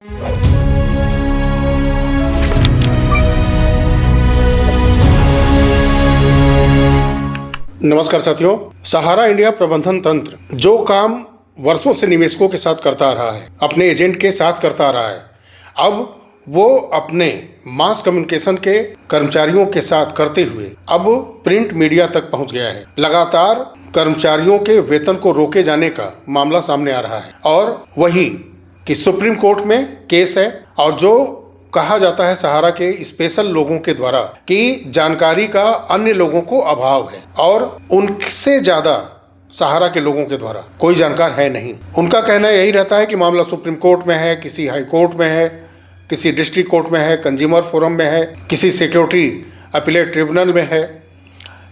नमस्कार साथियों, सहारा इंडिया प्रबंधन तंत्र जो काम वर्षों से निवेशकों के साथ करता आ रहा है, अपने एजेंट के साथ करता आ रहा है, अब वो अपने मास कम्युनिकेशन के कर्मचारियों के साथ करते हुए अब प्रिंट मीडिया तक पहुंच गया है। लगातार कर्मचारियों के वेतन को रोके जाने का मामला सामने आ रहा है और वही कि सुप्रीम कोर्ट में केस है और जो कहा जाता है सहारा के स्पेशल लोगों के द्वारा कि जानकारी का अन्य लोगों को अभाव है और उनसे ज्यादा सहारा के लोगों के द्वारा कोई जानकार है नहीं। उनका कहना यही रहता है कि मामला सुप्रीम कोर्ट में है, किसी हाई कोर्ट में है, किसी डिस्ट्रिक्ट कोर्ट में है, कंज्यूमर फोरम में है, किसी सिक्योरिटी अपीलेट ट्रिब्यूनल में है।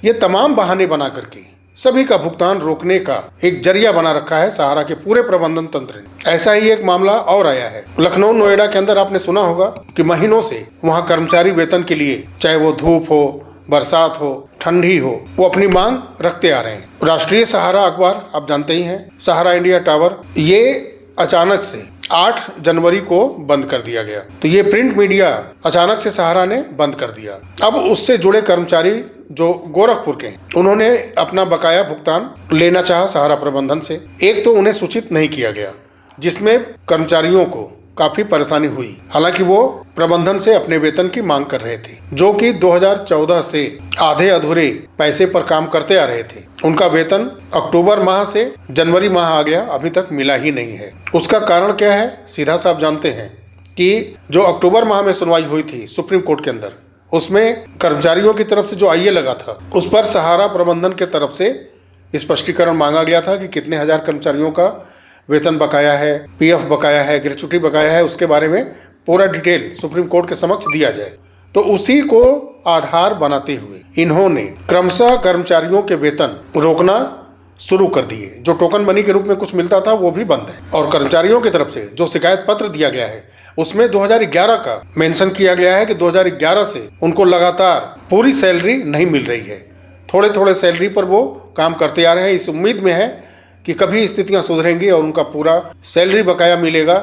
ये तमाम बहाने बना करके सभी का भुगतान रोकने का एक जरिया बना रखा है सहारा के पूरे प्रबंधन तंत्र ने। ऐसा ही एक मामला और आया है लखनऊ नोएडा के अंदर। आपने सुना होगा कि महीनों से वहां कर्मचारी वेतन के लिए, चाहे वो धूप हो, बरसात हो, ठंडी हो, वो अपनी मांग रखते आ रहे हैं। राष्ट्रीय सहारा अखबार आप जानते ही हैं, सहारा इंडिया टावर, ये अचानक से 8 जनवरी को बंद कर दिया गया। तो ये प्रिंट मीडिया अचानक से सहारा ने बंद कर दिया। अब उससे जुड़े कर्मचारी जो गोरखपुर के हैं, उन्होंने अपना बकाया भुगतान लेना चाहा सहारा प्रबंधन से। एक तो उन्हें सूचित नहीं किया गया, जिसमें कर्मचारियों को काफी परेशानी हुई। हालांकि वो प्रबंधन से अपने वेतन की मांग कर रहे थे, जो कि 2014 से आधे अधूरे पैसे पर काम करते आ रहे थे। उनका वेतन अक्टूबर माह से जनवरी माह आ गया, अभी तक मिला ही नहीं है। उसका कारण क्या है, सीधा साफ जानते हैं कि जो अक्टूबर माह में सुनवाई हुई थी सुप्रीम कोर्ट के अंदर, उसमें कर्मचारियों की तरफ से जो आईए लगा था, उस पर सहारा प्रबंधन के तरफ से स्पष्टीकरण मांगा गया था कि कितने हजार कर्मचारियों का वेतन बकाया है, पीएफ बकाया है, ग्रेच्युटी बकाया है, उसके बारे में पूरा डिटेल सुप्रीम कोर्ट के समक्ष दिया जाए। तो उसी को आधार बनाते हुए इन्होंने क्रमशः कर्मचारियों के वेतन रोकना शुरू कर दिए। जो टोकन मनी के रूप में कुछ मिलता था वो भी बंद है और कर्मचारियों की तरफ से जो शिकायत पत्र दिया गया है उसमें 2011 का मेंशन किया गया है कि 2011 से उनको लगातार पूरी सैलरी नहीं मिल रही है। थोड़े थोड़े सैलरी पर वो काम करते आ रहे हैं, इस उम्मीद में है कि कभी स्थितियां सुधरेंगी और उनका पूरा सैलरी बकाया मिलेगा,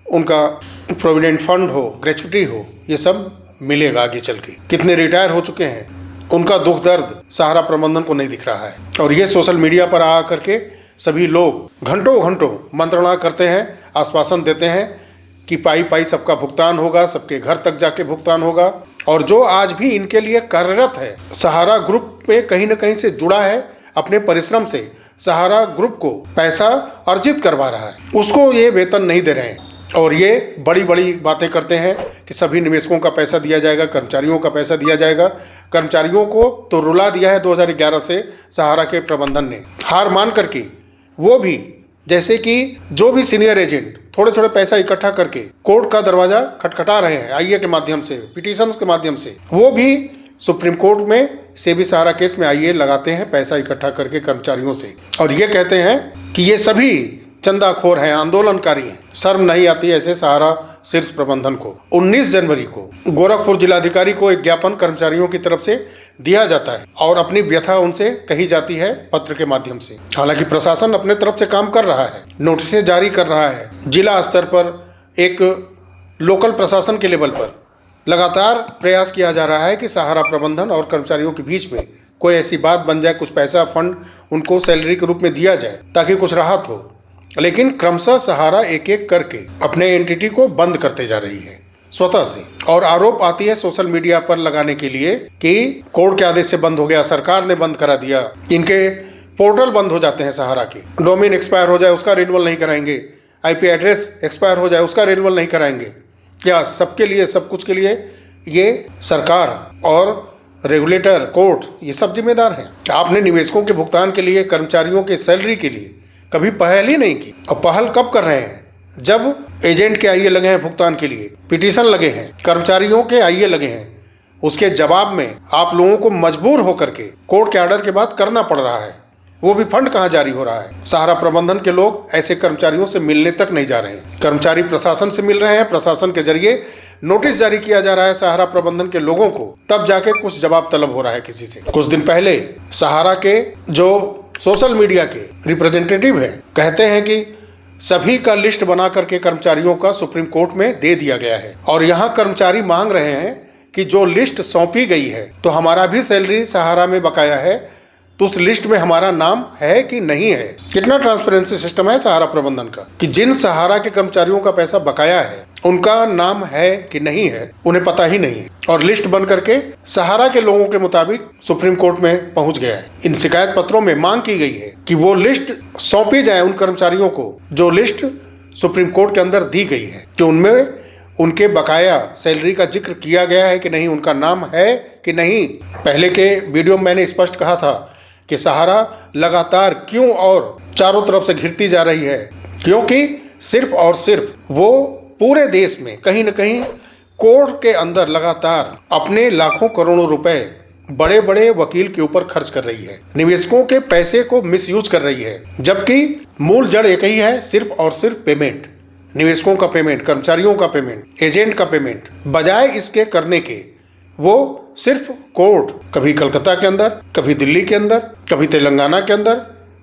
उनका प्रोविडेंट फंड हो, ग्रेच्युटी हो, ये सब मिलेगा आगे चल के। कितने रिटायर हो चुके हैं, उनका दुख दर्द सहारा प्रबंधन को नहीं दिख रहा है और ये सोशल मीडिया पर आ करके सभी लोग घंटों घंटों मंत्रणा करते हैं, आश्वासन देते हैं कि पाई पाई सबका भुगतान होगा, सबके घर तक जाके भुगतान होगा। और जो आज भी इनके लिए कार्यरत है, सहारा ग्रुप में कहीं ना कहीं से जुड़ा है, अपने परिश्रम से सहारा ग्रुप को पैसा अर्जित करवा रहा है, उसको ये वेतन नहीं दे रहे हैं। और ये बड़ी बड़ी बातें करते हैं कि सभी निवेशकों का पैसा दिया जाएगा, कर्मचारियों का पैसा दिया जाएगा। कर्मचारियों को तो रुला दिया है 2011 से सहारा के प्रबंधन ने। हार मान करके वो भी, जैसे कि जो भी सीनियर एजेंट थोड़े थोड़े पैसा इकट्ठा करके कोर्ट का दरवाजा खटखटा रहे हैं आईए के माध्यम से, पिटीशंस के माध्यम से, वो भी सुप्रीम कोर्ट में से भी सहारा केस में आईए लगाते हैं पैसा इकट्ठा करके कर्मचारियों से और ये कहते हैं कि ये सभी चंदाखोर हैं, आंदोलनकारी हैं। शर्म नहीं आती ऐसे सहारा शीर्ष प्रबंधन को। 19 जनवरी को गोरखपुर जिलाधिकारी को एक ज्ञापन कर्मचारियों की तरफ से दिया जाता है और अपनी व्यथा उनसे कही जाती है पत्र के माध्यम से। हालांकि प्रशासन अपने तरफ से काम कर रहा है, नोटिस जारी कर रहा है, जिला स्तर पर एक लोकल प्रशासन के लेवल पर लगातार प्रयास किया जा रहा है कि सहारा प्रबंधन और कर्मचारियों के बीच में कोई ऐसी बात बन जाए, कुछ पैसा फंड उनको सैलरी के रूप में दिया जाए ताकि कुछ राहत हो। लेकिन क्रमशः सहारा एक एक करके अपने एंटिटी को बंद करते जा रही है स्वतः से। और आरोप आती है सोशल मीडिया पर लगाने के लिए कि कोर्ट के आदेश से बंद हो गया, सरकार ने बंद करा दिया, इनके पोर्टल बंद हो जाते हैं सहारा के, डोमेन एक्सपायर हो जाए उसका रिन्यूअल नहीं कराएंगे, आईपी एड्रेस एक्सपायर हो जाए उसका रिन्यूअल नहीं कराएंगे। क्या सबके लिए, सब कुछ के लिए ये सरकार और रेगुलेटर, कोर्ट, ये सब जिम्मेदार हैं। आपने निवेशकों के भुगतान के लिए, कर्मचारियों के सैलरी के लिए कभी पहल ही नहीं की। और पहल कब कर रहे हैं, जब एजेंट के आईए लगे हैं भुगतान के लिए, पिटीशन लगे हैं, कर्मचारियों के आईए लगे हैं, उसके जवाब में आप लोगों को मजबूर होकर के कोर्ट के ऑर्डर के बाद करना पड़ रहा है। वो भी फंड कहाँ जारी हो रहा है। सहारा प्रबंधन के लोग ऐसे कर्मचारियों से मिलने तक नहीं जा रहे हैं। कर्मचारी प्रशासन से मिल रहे हैं, प्रशासन के जरिए नोटिस जारी किया जा रहा है सहारा प्रबंधन के लोगों को, तब जाके कुछ जवाब तलब हो रहा है किसी से। कुछ दिन पहले सहारा के जो सोशल मीडिया के रिप्रेजेंटेटिव हैं कहते हैं कि सभी का लिस्ट बना करके कर्मचारियों का सुप्रीम कोर्ट में दे दिया गया है और यहाँ कर्मचारी मांग रहे हैं कि जो लिस्ट सौंपी गई है तो हमारा भी सैलरी सहारा में बकाया है, तो उस लिस्ट में हमारा नाम है कि नहीं है। कितना ट्रांसपेरेंसी सिस्टम है सहारा प्रबंधन का कि जिन सहारा के कर्मचारियों का पैसा बकाया है उनका नाम है कि नहीं है, उन्हें पता ही नहीं है और लिस्ट बन करके सहारा के लोगों के मुताबिक सुप्रीम कोर्ट में पहुंच गया है। इन शिकायत पत्रों में मांग की गई है कि वो लिस्ट सौंपी जाए उन कर्मचारियों को जो लिस्ट सुप्रीम कोर्ट के अंदर दी गई है कि उनमें उनके बकाया सैलरी का जिक्र किया गया है कि नहीं, उनका नाम है कि नहीं। पहले के वीडियो में मैंने स्पष्ट कहा था कि सहारा लगातार क्यों और चारों तरफ से घिरती जा रही है, क्योंकि सिर्फ और सिर्फ वो पूरे देश में कहीं न कहीं कोर्ट के अंदर लगातार अपने लाखों करोड़ों रुपए बड़े बड़े वकील के ऊपर खर्च कर रही है, निवेशकों के पैसे को मिसयूज कर रही है, जबकि मूल जड़ एक ही है, सिर्फ और सिर्फ पेमेंट, निवेशकों का पेमेंट, कर्मचारियों का पेमेंट, एजेंट का पेमेंट। बजाय इसके करने के वो सिर्फ कोर्ट, कभी कलकत्ता के अंदर, कभी दिल्ली के अंदर, कभी तेलंगाना के अंदर,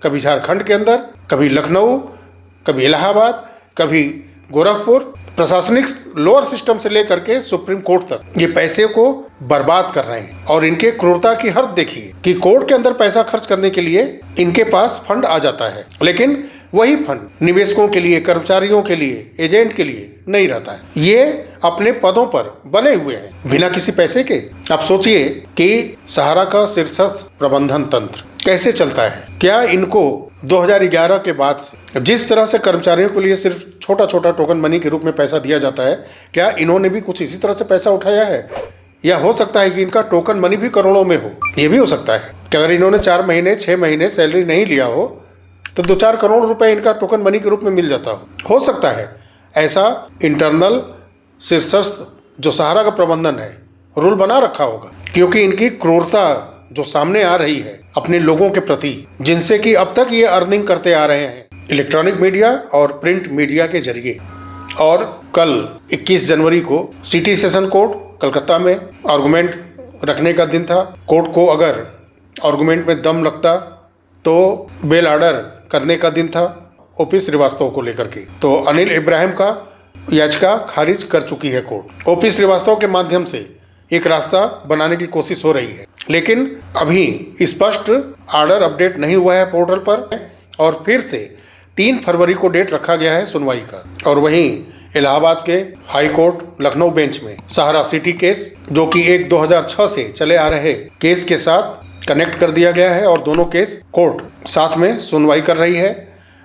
कभी झारखंड के अंदर, कभी लखनऊ, कभी इलाहाबाद, कभी गोरखपुर, प्रशासनिक लोअर सिस्टम से लेकर के सुप्रीम कोर्ट तक ये पैसे को बर्बाद कर रहे हैं। और इनके क्रूरता की हद देखिए कि कोर्ट के अंदर पैसा खर्च करने के लिए इनके पास फंड आ जाता है, लेकिन वही फंड निवेशकों के लिए, कर्मचारियों के लिए, एजेंट के लिए नहीं रहता है। ये अपने पदों पर बने हुए हैं बिना किसी पैसे के। अब सोचिए कि सहारा का शीर्षस्थ प्रबंधन तंत्र कैसे चलता है। क्या इनको 2011 के बाद से जिस तरह से कर्मचारियों के लिए सिर्फ छोटा छोटा टोकन मनी के रूप में पैसा दिया जाता है, क्या इन्होंने भी कुछ इसी तरह से पैसा उठाया है? या हो सकता है कि इनका टोकन मनी भी करोड़ों में हो। ये भी हो सकता है कि अगर इन्होंने 4 महीने 6 महीने सैलरी नहीं लिया हो तो 2-4 करोड़ रुपए इनका टोकन मनी के रूप में मिल जाता हो सकता है ऐसा इंटरनल शीर्षस्थ जो सहारा का प्रबंधन है रूल बना रखा होगा, क्योंकि इनकी क्रूरता जो सामने आ रही है अपने लोगों के प्रति, जिनसे कि अब तक ये अर्निंग करते आ रहे हैं इलेक्ट्रॉनिक मीडिया और प्रिंट मीडिया के जरिए। और कल 21 जनवरी को सिटी सेशन कोर्ट कलकत्ता में आर्गुमेंट रखने का दिन था। कोर्ट को अगर आर्गुमेंट में दम लगता तो बेल ऑर्डर करने का दिन था ओपी श्रीवास्तव को लेकर के। तो अनिल इब्राहिम का याचिका खारिज कर चुकी है कोर्ट। ओपी श्रीवास्तव के माध्यम से एक रास्ता बनाने की कोशिश हो रही है, लेकिन अभी स्पष्ट ऑर्डर अपडेट नहीं हुआ है पोर्टल पर और फिर से 3 फरवरी को डेट रखा गया है सुनवाई का। और वहीं इलाहाबाद के हाई कोर्ट लखनऊ बेंच में सहारा सिटी केस, जो कि एक 2006 से चले आ रहे केस के साथ कनेक्ट कर दिया गया है और दोनों केस कोर्ट साथ में सुनवाई कर रही है,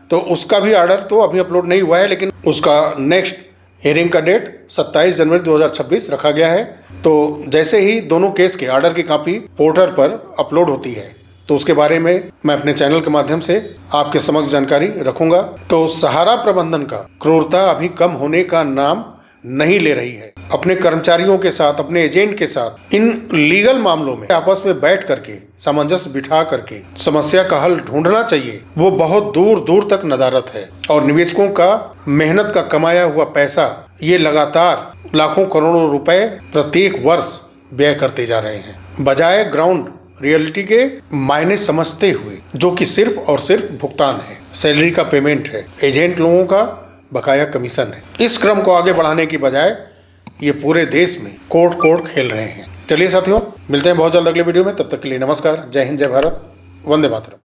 तो उसका भी ऑर्डर तो अभी अपलोड नहीं हुआ है, लेकिन उसका नेक्स्ट हियरिंग का डेट 27 जनवरी 2026 रखा गया है। तो जैसे ही दोनों केस के ऑर्डर की कॉपी पोर्टल पर अपलोड होती है तो उसके बारे में मैं अपने चैनल के माध्यम से आपके समक्ष जानकारी रखूंगा। तो सहारा प्रबंधन का क्रूरता अभी कम होने का नाम नहीं ले रही है। अपने कर्मचारियों के साथ, अपने एजेंट के साथ इन लीगल मामलों में आपस में बैठ करके सामंजस्य बिठा करके समस्या का हल ढूंढना चाहिए। वो बहुत दूर दूर तक नदारत है और निवेशकों का मेहनत का कमाया हुआ पैसा ये लगातार लाखों करोड़ों रुपए प्रत्येक वर्ष व्यय करते जा रहे हैं, बजाय ग्राउंड रियलिटी के मायने समझते हुए, जो कि सिर्फ और सिर्फ भुगतान है, सैलरी का पेमेंट है, एजेंट लोगों का बकाया कमीशन है। इस क्रम को आगे बढ़ाने की बजाय ये पूरे देश में कोर्ट खेल रहे हैं। चलिए साथियों, मिलते हैं बहुत जल्द अगले वीडियो में। तब तक के लिए नमस्कार, जय हिंद, जय भारत, वंदे मातरम।